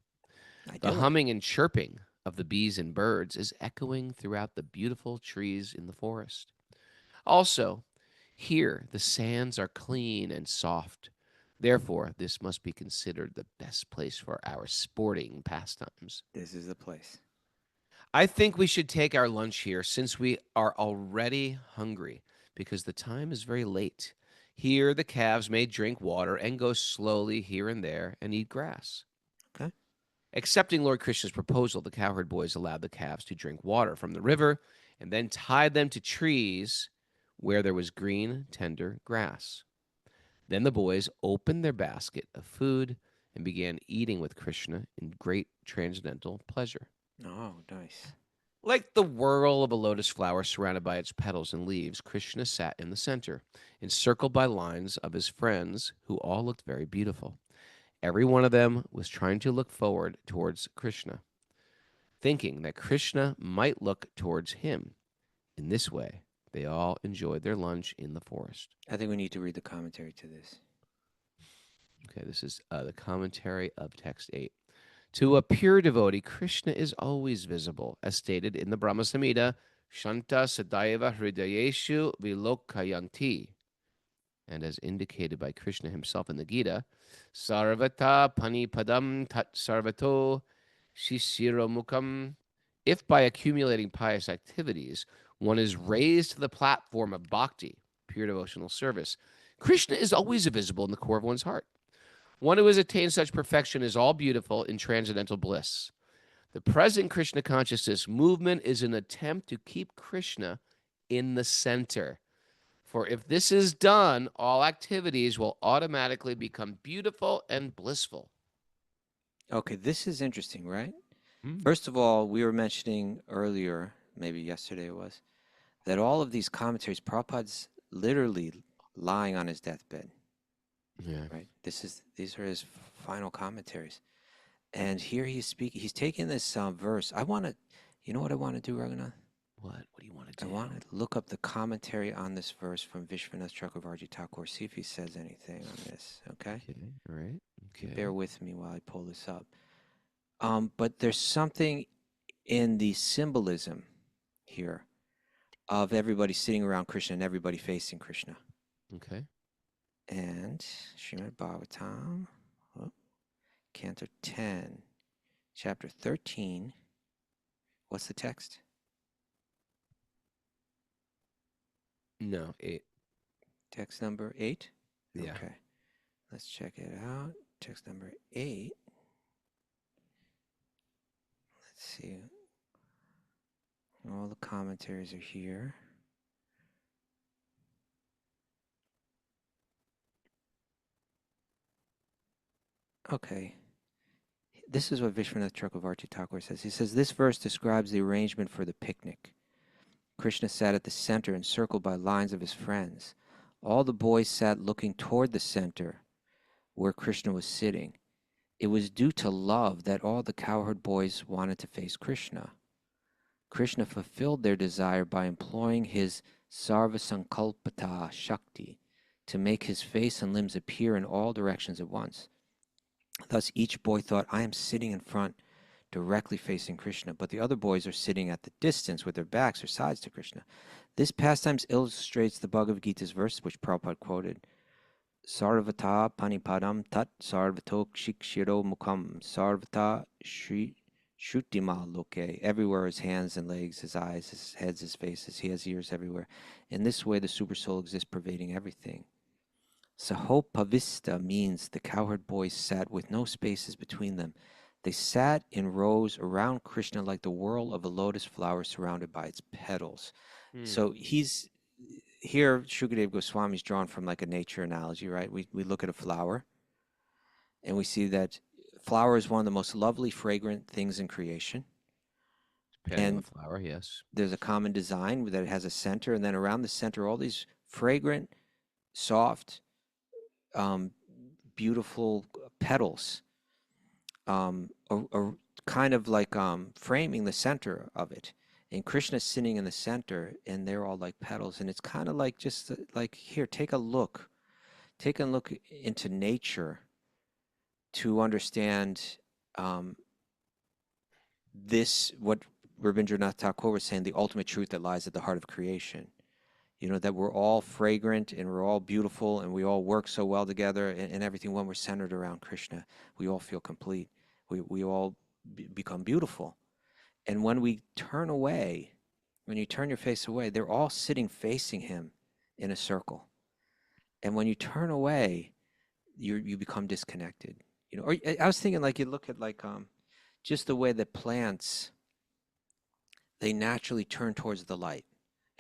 The humming and chirping of the bees and birds is echoing throughout the beautiful trees in the forest. Also, here the sands are clean and soft. Therefore, this must be considered the best place for our sporting pastimes. This is the place. I think we should take our lunch here since we are already hungry because the time is very late. Here, the calves may drink water and go slowly here and there and eat grass. Okay. Accepting Lord Krishna's proposal, the cowherd boys allowed the calves to drink water from the river and then tied them to trees where there was green, tender grass. Then the boys opened their basket of food and began eating with Krishna in great transcendental pleasure. Oh, nice. Like the whirl of a lotus flower surrounded by its petals and leaves, Krishna sat in the center, encircled by lines of his friends who all looked very beautiful. Every one of them was trying to look forward towards Krishna, thinking that Krishna might look towards him. In this way, they all enjoyed their lunch in the forest. I think we need to read the commentary to this. Okay, this is the commentary of text 8. To a pure devotee, Krishna is always visible, as stated in the Brahma Samhita, Shanta Sadaiva Hridayeshu Vilokayanti, and as indicated by Krishna himself in the Gita, Sarvata Panipadam Tat Sarvato Shishiromukam. If by accumulating pious activities, one is raised to the platform of bhakti, pure devotional service, Krishna is always visible in the core of one's heart. One who has attained such perfection is all beautiful in transcendental bliss. The present Krishna consciousness movement is an attempt to keep Krishna in the center. For if this is done, all activities will automatically become beautiful and blissful. Okay, this is interesting, right? First of all, we were mentioning earlier, maybe yesterday it was, that all of these commentaries, Prabhupada's literally lying on his deathbed. Yeah. Right. These are his final commentaries, and here he's speaking. He's taking this verse. I want to, you know what I want to do, Raghunath? What? What do you want to do? I want to look up the commentary on this verse from Vishwanath Tagore. See if he says anything on this. Okay. Okay. All right. Okay. Bear with me while I pull this up. But there's something in the symbolism here of everybody sitting around Krishna and everybody facing Krishna. Okay. And Srimad Bhagavatam, Canto 10, Chapter 13. What's the text? No, 8. Text number 8? Yeah. Okay. Let's check it out. Text number 8. Let's see. All the commentaries are here. Okay. This is what Vishwanath Tagore says. He says, this verse describes the arrangement for the picnic. Krishna sat at the center, encircled by lines of his friends. All the boys sat looking toward the center, where Krishna was sitting. It was due to love that all the cowherd boys wanted to face Krishna. Krishna fulfilled their desire by employing his Sarva Sankalpata Shakti to make his face and limbs appear in all directions at once. Thus, each boy thought, I am sitting in front, directly facing Krishna, but the other boys are sitting at the distance with their backs or sides to Krishna. This pastimes illustrates the Bhagavad Gita's verse, which Prabhupada quoted. Sarvata panipadam tat sarvatok shikshiro mukham sarvata shrutima loke. Everywhere his hands and legs, his eyes, his heads, his faces, he has ears everywhere. In this way, the super soul exists pervading everything. Sahopavista means the cowherd boys sat with no spaces between them. They sat in rows around Krishna like the whirl of a lotus flower surrounded by its petals. So he's here, Shukadev Goswami is drawn from like a nature analogy, right? We look at a flower and we see that flower is one of the most lovely, fragrant things in creation. Depending on the flower, yes. There's a common design that it has a center, and then around the center, all these fragrant, soft, beautiful petals are kind of like framing the center of it. And Krishna's sitting in the center, and they're all like petals. And it's kind of like just like, here, take a look into nature to understand this, what Rabindranath Tagore was saying, the ultimate truth that lies at the heart of creation. You know, that we're all fragrant and we're all beautiful and we all work so well together and everything. When we're centered around Krishna, we all feel complete. We all become beautiful. And when we turn away, when you turn your face away, they're all sitting facing him in a circle. And when you turn away, you become disconnected. You know, or I was thinking, like, you look at like just the way that plants, they naturally turn towards the light.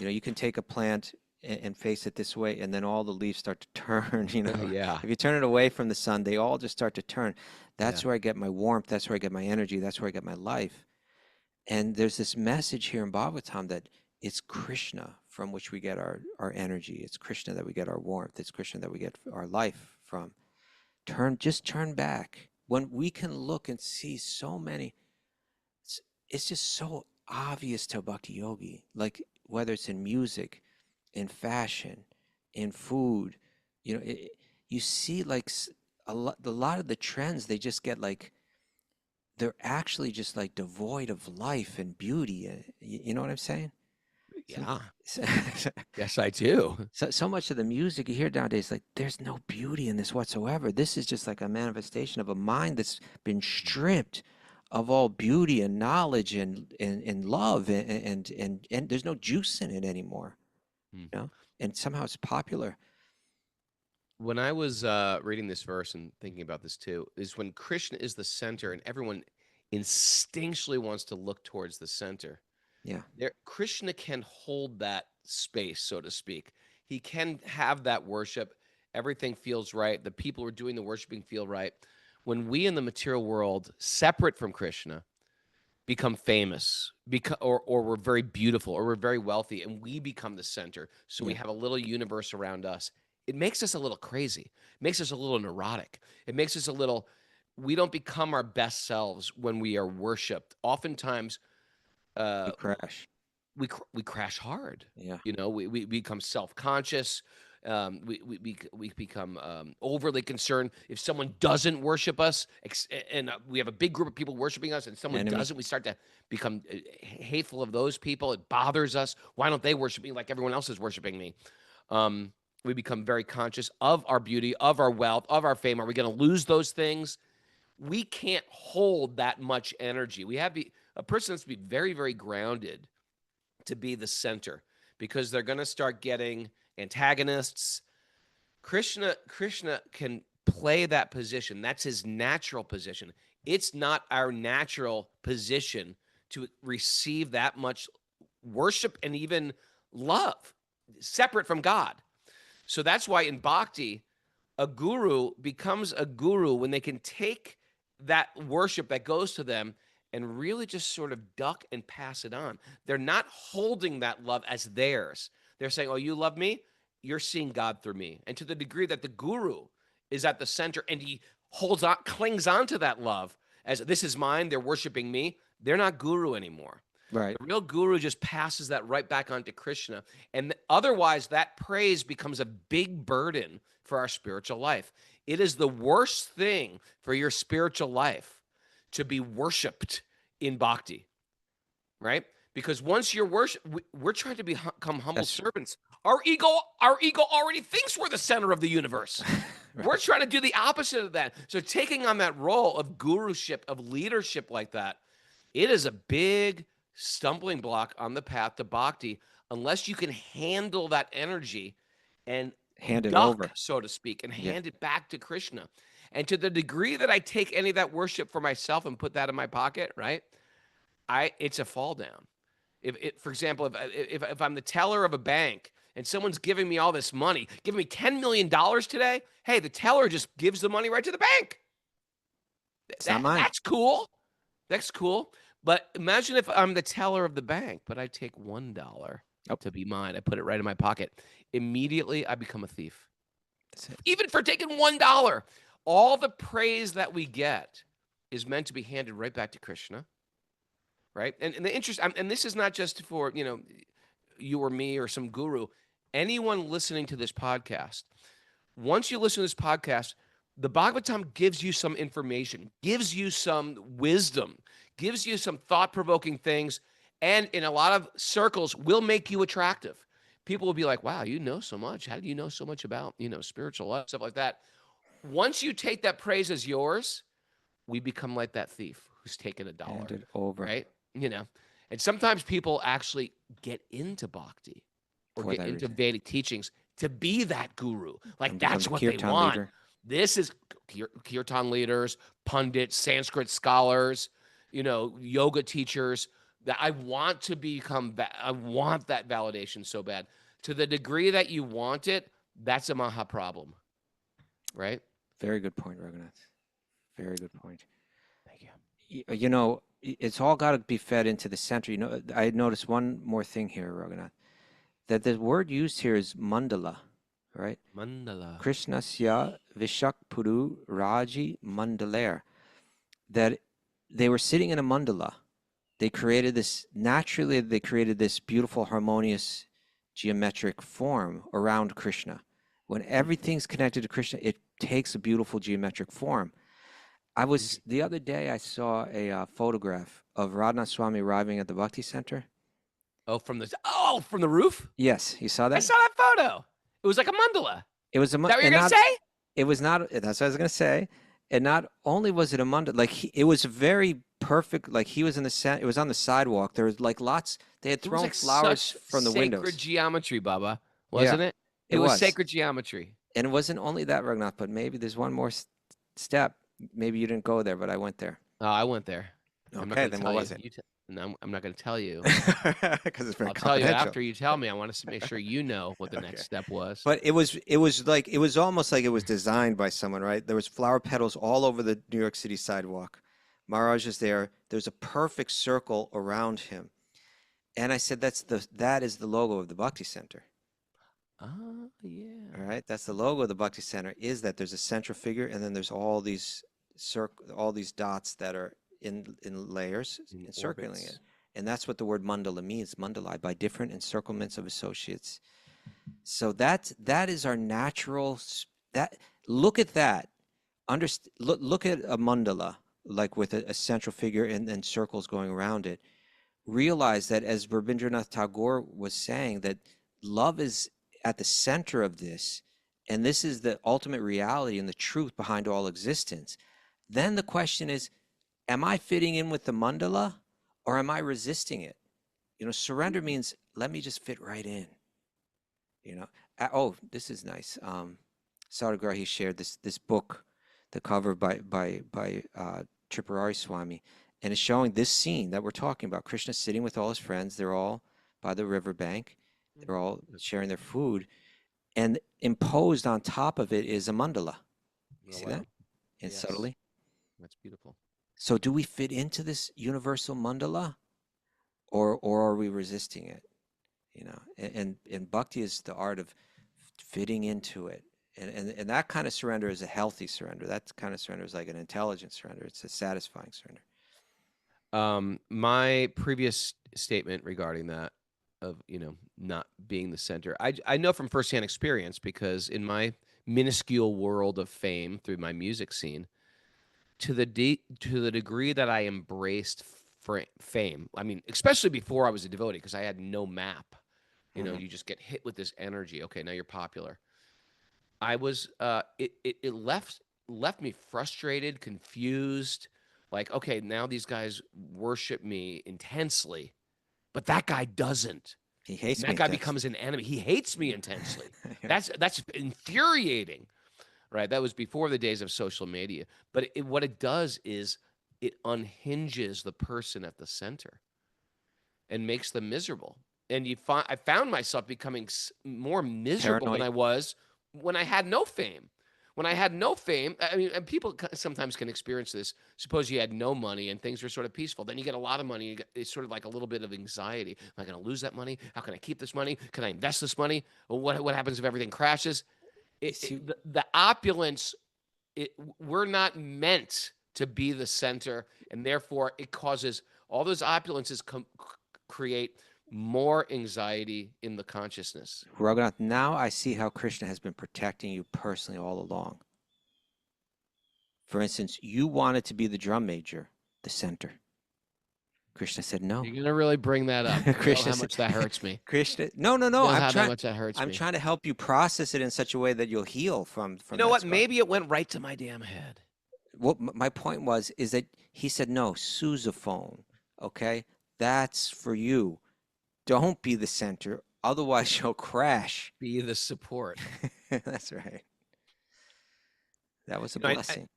You know, you can take a plant and face it this way, and then all the leaves start to turn, you know. Yeah. If you turn it away from the sun, they all just start to turn. That's where I get my warmth. That's where I get my energy. That's where I get my life. And there's this message here in Bhagavatam that it's Krishna from which we get our energy. It's Krishna that we get our warmth. It's Krishna that we get our life from. Just turn back. When we can look and see so many, it's just so obvious to a bhakti yogi, like whether it's in music, in fashion, in food, you know, you see like a lot of the trends, they just get like, they're actually just like devoid of life and beauty. You know what I'm saying? Yeah. Yes, I do. So much of the music you hear nowadays, like there's no beauty in this whatsoever. This is just like a manifestation of a mind that's been stripped of all beauty and knowledge and love and there's no juice in it anymore. You know? And somehow it's popular. When I was reading this verse and thinking about this too, is when Krishna is the center and everyone instinctually wants to look towards the center. Yeah. Krishna can hold that space, so to speak. He can have that worship. Everything feels right. The people who are doing the worshiping feel right. When we in the material world, separate from Krishna, become famous, or we're very beautiful, or we're very wealthy, and we become the center, so we have a little universe around us, it makes us a little crazy. It makes us a little neurotic. It makes us a little, we don't become our best selves when we are worshipped. Oftentimes, We crash. we crash hard. Yeah. You know, we become self-conscious. We become overly concerned. If someone doesn't worship us, and we have a big group of people worshiping us, and someone doesn't, we start to become hateful of those people. It bothers us. Why don't they worship me like everyone else is worshiping me? We become very conscious of our beauty, of our wealth, of our fame. Are we going to lose those things? We can't hold that much energy. A person has to be very, very grounded to be the center, because they're going to start getting antagonists. Krishna can play that position. That's his natural position. It's not our natural position to receive that much worship and even love separate from God. So that's why in Bhakti, a guru becomes a guru when they can take that worship that goes to them and really just sort of duck and pass it on. They're not holding that love as theirs. They're saying, oh, you love me? You're seeing God through me. And to the degree that the guru is at the center, and he clings on to that love as this is mine, they're worshiping me, they're not guru anymore. Right. The real guru just passes that right back onto Krishna. And otherwise, that praise becomes a big burden for our spiritual life. It is the worst thing for your spiritual life to be worshipped in bhakti, right? Because once you're worshiped, we're trying to become humble servants. Our ego already thinks we're the center of the universe. Right. We're trying to do the opposite of that. So taking on that role of guruship, of leadership like that, it is a big stumbling block on the path to bhakti unless you can handle that energy and hand it duck, over, so to speak, and hand it back to Krishna. And to the degree that I take any of that worship for myself and put that in my pocket, right? It's a fall down. For example, if I'm the teller of a bank and someone's giving me all this money, giving me $10 million today, hey, the teller just gives the money right to the bank. It's not mine. That's cool. That's cool. But imagine if I'm the teller of the bank, but I take $1 to be mine. I put it right in my pocket. Immediately, I become a thief. Even for taking $1. All the praise that we get is meant to be handed right back to Krishna, right? And the interest, and this is not just for, you or me or some guru. Anyone listening to this podcast, once you listen to this podcast, the Bhagavatam gives you some information, gives you some wisdom, gives you some thought-provoking things, and in a lot of circles will make you attractive. People will be like, wow, you know so much. How do you know so much about, spiritual life, stuff like that? Once you take that praise as yours, we become like that thief who's taken $1. Hand it over. Right? And sometimes people actually get into bhakti or get into Vedic teachings to be that guru. Like that's what they want. Leader. This is kirtan leaders, pundits, Sanskrit scholars, yoga teachers. That I want to become. I want that validation so bad. To the degree that you want it, that's a maha problem, right? Very good point, Raghunath. Very good point. Thank you. It's all got to be fed into the center. I noticed one more thing here, Raghunath, that the word used here is mandala, right? Mandala. Krishnasya Vishak Puru Raji Mandalair. That they were sitting in a mandala. They created this beautiful, harmonious, geometric form around Krishna. When everything's connected to Krishna, it takes a beautiful geometric form. The other day, I saw a photograph of Radhanath Swami arriving at the Bhakti Center. Oh, from the roof? Yes, you saw that? I saw that photo. It was like a mandala. It was a mandala. Is that what you're going to say? It was not. That's what I was going to say. And not only was it a mandala, it was very perfect. Like he was in the center. It was on the sidewalk. There was lots. They had thrown flowers from the windows. Sacred geometry, Baba, wasn't it? It was sacred geometry. And it wasn't only that, Raghunath, but maybe there's one more step. Maybe you didn't go there, but I went there. Oh, I went there. Okay, then what was it? No, I'm not going to tell you. Because it's very I'll tell you after you tell me. I want to make sure you know what the next step was. But it was almost like it was designed by someone, right? There was flower petals all over the New York City sidewalk. Maharaj is there. There's a perfect circle around him. And I said, that is the logo of the Bhakti Center. Oh, yeah. All right, that's the logo of the Bhakti Center. Is that there's a central figure, and then there's all these dots that are in layers encircling it, and that's what the word mandala means. Mandala, by different encirclements of associates. So that is our natural. Look at that. Look at a mandala, like with a central figure and circles going around it. Realize that, as Rabindranath Tagore was saying, that love is at the center of this, and this is the ultimate reality and the truth behind all existence. Then the question is, am I fitting in with the mandala, or am I resisting it? Surrender means let me just fit right in. Oh, this is nice. Sadhguru shared this book, the cover by Tripurari Swami, and it's showing this scene that we're talking about. Krishna sitting with all his friends. They're all by the riverbank. They're all sharing their food, and imposed on top of it is a mandala. You see that? And yes. Subtly. That's beautiful. So do we fit into this universal mandala, or are we resisting it? And bhakti is the art of fitting into it And that kind of surrender is a healthy surrender. That kind of surrender is like an intelligent surrender. It's a satisfying surrender. My previous statement regarding that of, not being the center, I know from firsthand experience, because in my minuscule world of fame through my music scene, to the degree that I embraced fame, I mean, especially before I was a devotee, because I had no map. You just get hit with this energy. Okay, now you're popular. I was it left me frustrated, confused, like, okay, now these guys worship me intensely, but that guy doesn't. He hates And me. that guy becomes an enemy. He hates me intensely. That's infuriating, right? That was before the days of social media. But what it does is it unhinges the person at the center and makes them miserable. And I found myself becoming more miserable than I was when I had no fame. When I had no fame, I mean, and people sometimes can experience this. Suppose you had no money and things were sort of peaceful. Then you get a lot of money. It's sort of like a little bit of anxiety. Am I going to lose that money? How can I keep this money? Can I invest this money? Well, what happens if everything crashes? The opulence, we're not meant to be the center, and therefore it causes all those opulences create more anxiety in the consciousness. Raghunath, now I see how Krishna has been protecting you personally all along. For instance, you wanted to be the drum major, the center. Krishna said no. You're gonna really bring that up. Krishna how much that hurts me. Krishna, no. How much that hurts I'm me. trying to help you process it in such a way that you'll heal from. You know that what? spot. Maybe it went right to my damn head. What my point is that he said no, sousaphone. Okay, that's for you. Don't be the center, otherwise you'll crash. Be the support. That's right. That was a blessing.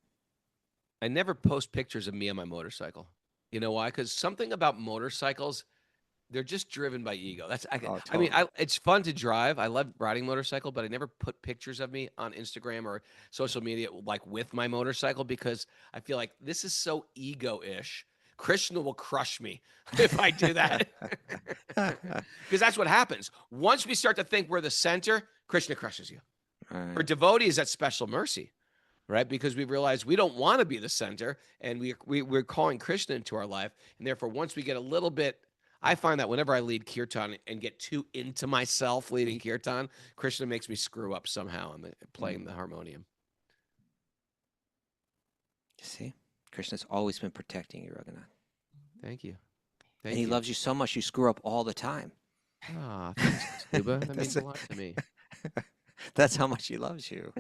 I never post pictures of me on my motorcycle. You know why? Because something about motorcycles, they're just driven by ego. Totally. I mean, it's fun to drive. I love riding motorcycle, but I never put pictures of me on Instagram or social media like with my motorcycle, because I feel like this is so ego-ish. Krishna will crush me if I do that. Because that's what happens. Once we start to think we're the center, Krishna crushes you. Right. For devotees, that's special mercy, right? Because we realize we don't want to be the center, and we're calling Krishna into our life. And therefore, once we get a little bit, I find that whenever I lead kirtan and get too into myself leading kirtan, Krishna makes me screw up somehow in playing the harmonium. See? Krishna's always been protecting you, Raghunath. Thank you. And he loves you so much, you screw up all the time. Ah, thanks, Kaustubha. That means a lot to me. That's how much he loves you.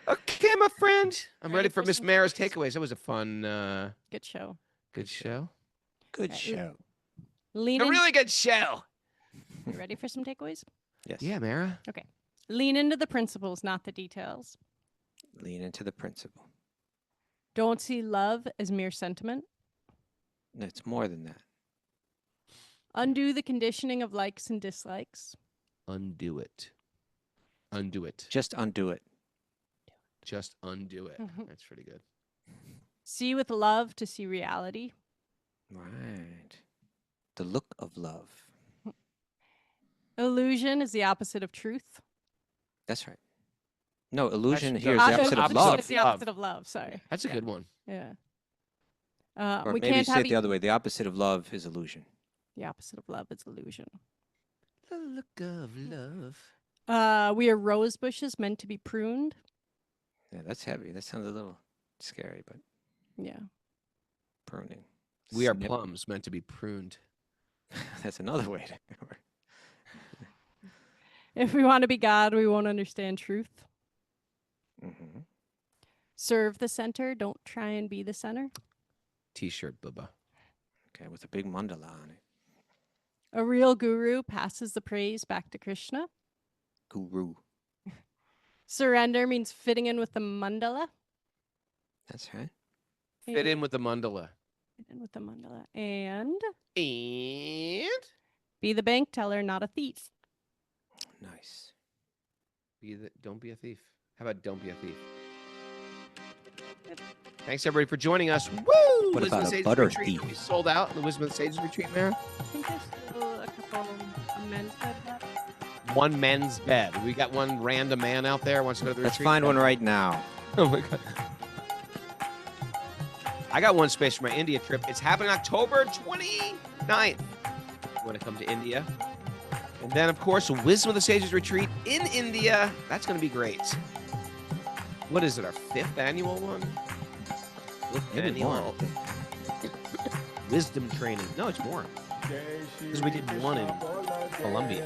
Okay, my friend. I'm ready Ready for for Miss some Mara's takeaways? takeaways. That was a fun, Good show. good show. Good Okay. show. Lean A in. really good show. You ready for some takeaways? Yes. Yeah, Mara. Lean into the principles, not the details. Lean into the principle. Don't see love as mere sentiment. No, it's more than that. Undo the conditioning of likes and dislikes. Undo it. Undo it. Just undo it. Just undo it. Mhm. That's pretty good. See with love to see reality. Right. The look of love. Illusion is the opposite of truth. That's right. No, illusion Actually, here is no, the opposite of opposite love. It's the Love. opposite of love. Sorry. That's a Yeah. good one. Yeah. Or We maybe can't say have it the other way. The opposite of love is illusion. The opposite of love is illusion. The look of love. We are rose bushes meant to be pruned. Yeah, that's heavy. That sounds a little scary, but Yeah. pruning. We are Snip. plums meant to be pruned. That's another way to. If we want to be God, we won't understand truth. Mm-hmm. Serve the center. Don't try and be the center. T-shirt, Bubba. Okay, with a big mandala on it. A real guru passes the praise back to Krishna. Guru. Surrender means fitting in with the mandala. That's right. Fit in with the mandala. Fit in with the mandala. And And be the bank teller, not a thief. Nice. don't be a thief. How about don't be a thief? Thanks everybody for joining us. Woo! What Wisdom about of a Sages butter retreat. thief? We sold out in the Wisdom of the Sages retreat, Mara. I think there's still a couple amends. one men's bed. We got one random man out there wants to go to the Let's retreat. find one right now. Oh my god. I got one space for my India trip. It's happening October 29th. I want to come to India. And then, of course, Wisdom of the Sages Retreat in India. That's going to be great. What is it, our 5th annual one? Maybe more. Wisdom training. No, it's more. Because we did one in Colombia.